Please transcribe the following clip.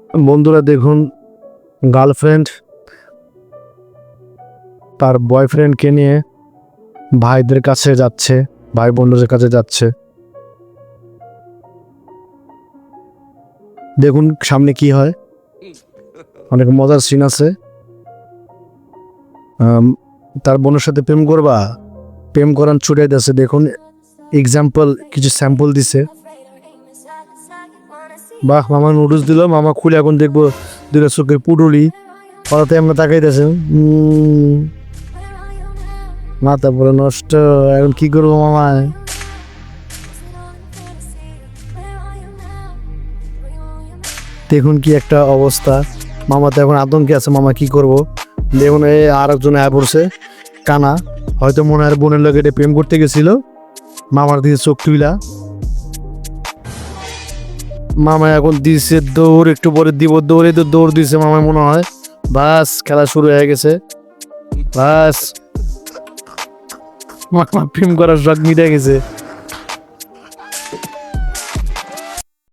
বন্ধুরা দেখুন, গার্লফ্রেন্ড তার বয়ফ্রেন্ডকে নিয়ে ভাইদের কাছে যাচ্ছে, ভাই বোনদের কাছে যাচ্ছে। দেখুন সামনে কি হয়, অনেক মজার সিন আছে। তার বোনের সাথে প্রেম করান ছুটে দিয়েছে। দেখুন এক্সাম্পল, কিছু স্যাম্পল দিছে। বাহ, মামা নুডলস দিল, মামা খুলে এখন দেখবো দুটো চোখের পুটুলি পড়াতে আমরা তাকাইতেছে। মাথা পুরো নষ্ট, এখন কি করবো মামা? দেখুন কি একটা অবস্থা, মামা তো এখন আতঙ্কে আছে, মামা কি করব। দেখুন এই আর একজন আয় পড়ছে, কানা, হয়তো মনে হয় বোনের লোক এটা প্রেম করতে গেছিল। মামার দিকে চোখ তুইলা, মামা এখন দিছে দৌড়, একটু পরে দিব, দৌড়ে তো দৌড় দিছে মামা মনে হয়। বাস, খেলা শুরু হয়ে গেছে। বাস, মামা প্রেম করার শখ মিটে গেছে।